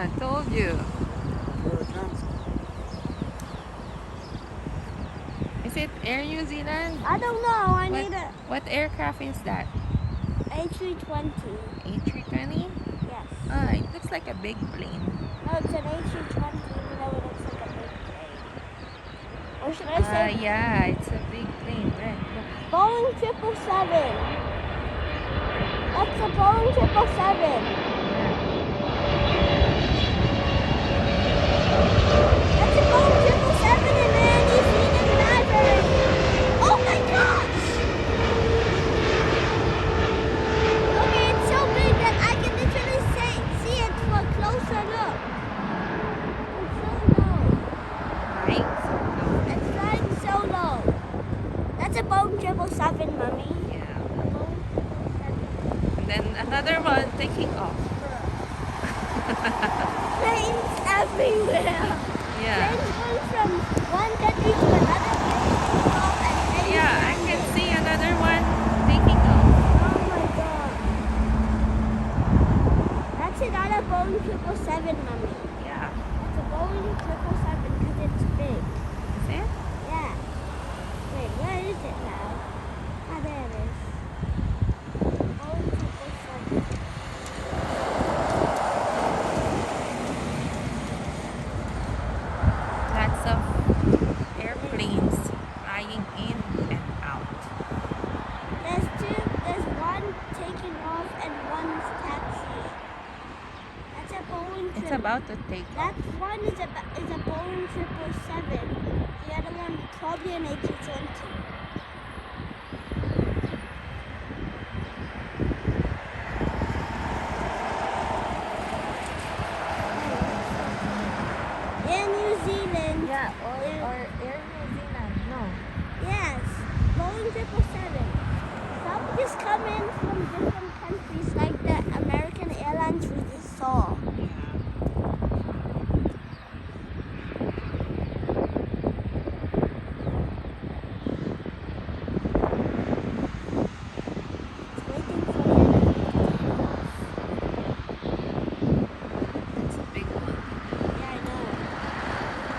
I told you. Here it comes. Is it Air New Zealand? I don't know. I What, need a what aircraft is that? A320. A320? Yes. Ah, it looks like a big plane. No, it's an A320, even though it looks like a big plane. Or should I Ah, say yeah, it's a big plane. Right. Boeing 777? That's a Boeing 777. That's a Boeing 777 in a New Zealand library. Oh my gosh! Okay, it's so big that I can literally see it for a closer look. It's so low. Right? So low. It's flying so low. That's a Boeing 777, Mommy. Yeah. Boeing 777. And then another one taking off. Planes everywhere. Yeah. Planes going from one country to another place. And Yeah, I landing. can see another one taking off. Oh my god. That's another Boeing 777, Mommy. Yeah. That's a Boeing 777 because it's big. Is it? Yeah. Wait, where is it now? Ah, there it is. Boeing 777. Lots of airplanes flying in and out. There's one taking off and one's taxiing. That's a Boeing It's about to take That off. one is a Boeing 777. The other one probably an A320. Air New Zealand. Yeah, or Air New Zealand. No. Yes, Boeing 777. Some just come in from different countries, like the American Airlines we just saw. It's waiting for the other one to take off. It's a big one. Yeah, I know.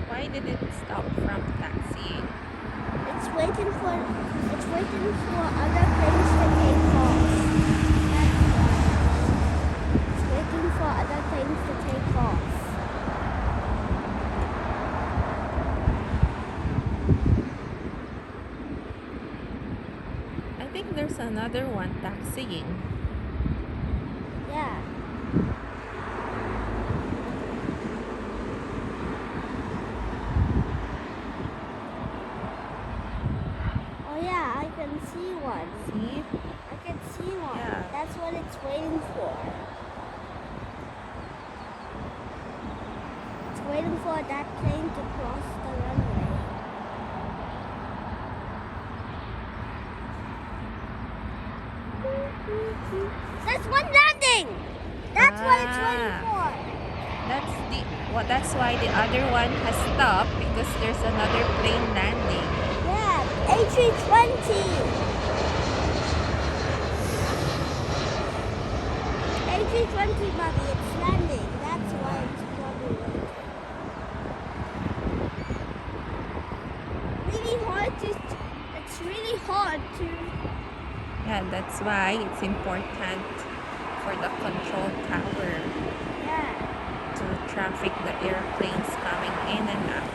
Why did it stop from taxiing? It's waiting for other planes to take off. That's why. It's waiting for other planes to take off. I think there's another one taxiing. Yeah. Oh yeah, I can see one. See? I can see one. Yeah. That's what it's waiting for. It's waiting for that plane to cross the runway. That's one landing! That's what it's waiting for. That's why the other one has stopped, because there's another plane landing. Yeah, A320. A320, Mommy, it's landing. That's why it's probably waiting. It's really hard to. Yeah, that's why it's important for the control tower Yeah. to traffic the airplanes coming in and out.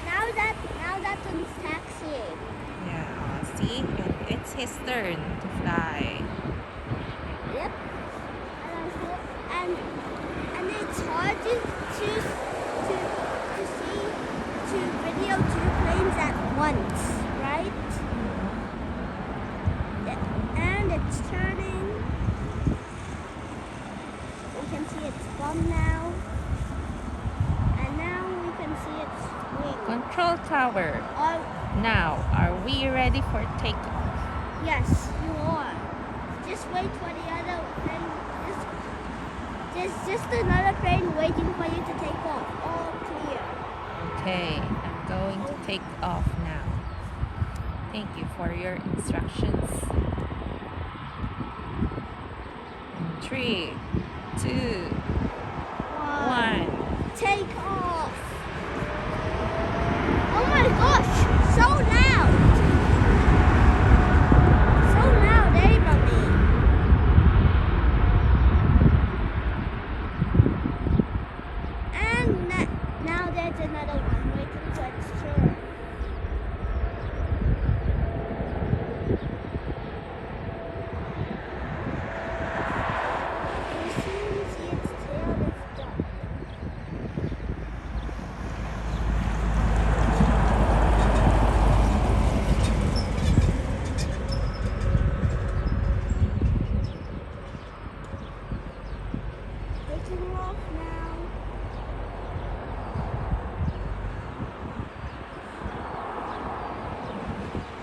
Now that one's taxiing. Yeah, see? And it's his turn to fly. Yep. And it's hard to see to video two planes at once, right? And it's turning. We can see its bum now. And now we can see its wing. Control tower. Now, are we ready for takeoff? Yes, you are. Just wait for the other plane. There's just another plane waiting for you to take off. All clear. Okay, I'm going to take off now. Thank you for your instructions. 3, 2, 1. Take off. Oh my gosh, so loud. So loud, eh, Mommy? And now there's another one waiting for its turn. As soon as its tail is done. Taking off now.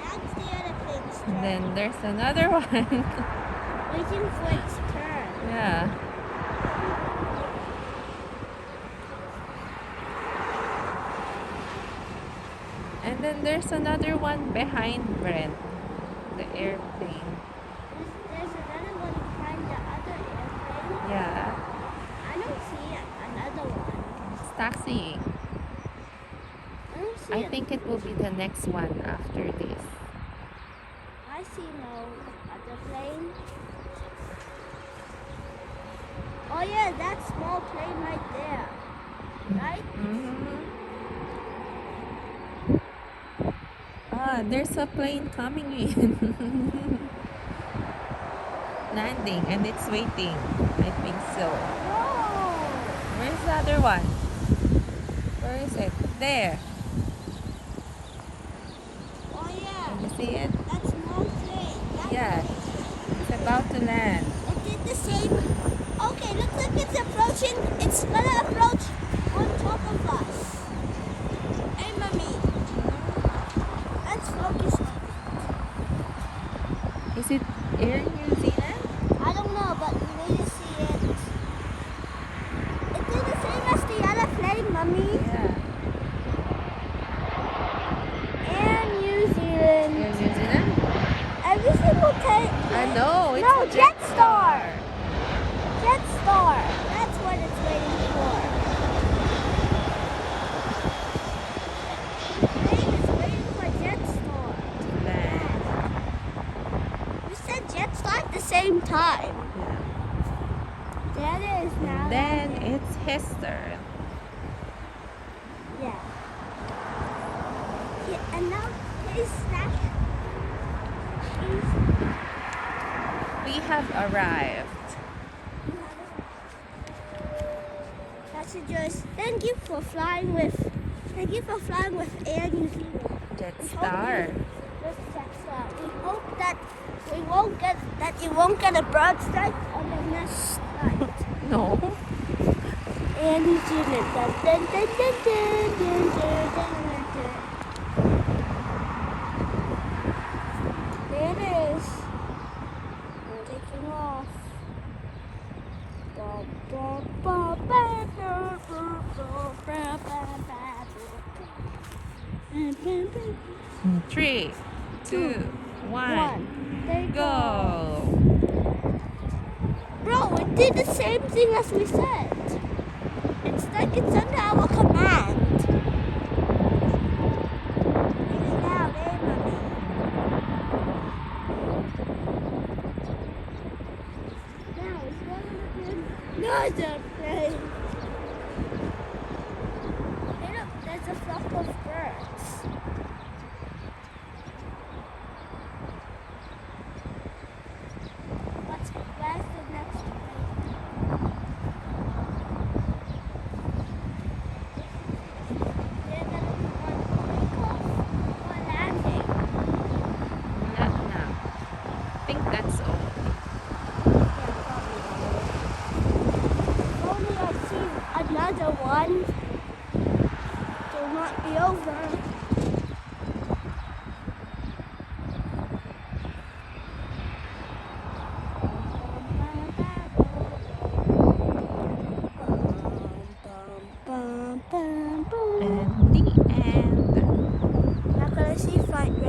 That's the other plane's turn. And then there's another one. Waiting for its turn. Yeah. And then there's another one behind Brent, the airplane. There's another one behind the other airplane. Yeah, I don't see another one. it's taxiing. I don't see I it. think it will be the next one after this. I see no other plane. Oh yeah, that small plane right there. Right? Ah, there's a plane coming in. Landing, and it's waiting. I think so. No. Where's the other one? Where is it? There. Oh yeah, Can you see it? that small plane. That Yeah. It's about to land. It did the same. Okay, looks like it's approaching. It's gonna approach on top of us. Hey, Mommy. Let's focus on it. Is it Air New Zealand? I don't know, but we need to see it. It did the same as the other plane, Mommy. Yeah. Air New Air Zealand. New Zealand? Every single plane. No, it's No, a Jetstar. Jetstar. That's what it's waiting for. The plane is waiting for Jetstar. Land. We said Jetstar at the same time. Yeah. There it is now. Then it's his turn. Yeah. Yeah, and now his snack. We have arrived. Passengers, thank you for flying with Air New Zealand. Jetstar. With Jetstar. We hope that you won't get a bird strike on the next flight. No. Air New Zealand. Dun, dun, dun, dun, dun, dun, dun, dun, dun. There it is. We're taking off. Ba, ba, ba, ba, ba, ba, ba, ba, ba, ba. 3, 2, 1. There you Go. Bro, it did the same thing as we said. It's like it's under our command. Really loud, eh, Mommy? Now it's going to be another plane. Hey, look, there's a flock of birds. Where's the next plane? They're gonna be on takeoff or landing. Not now. I think that's all. Yeah, probably. If only I see flight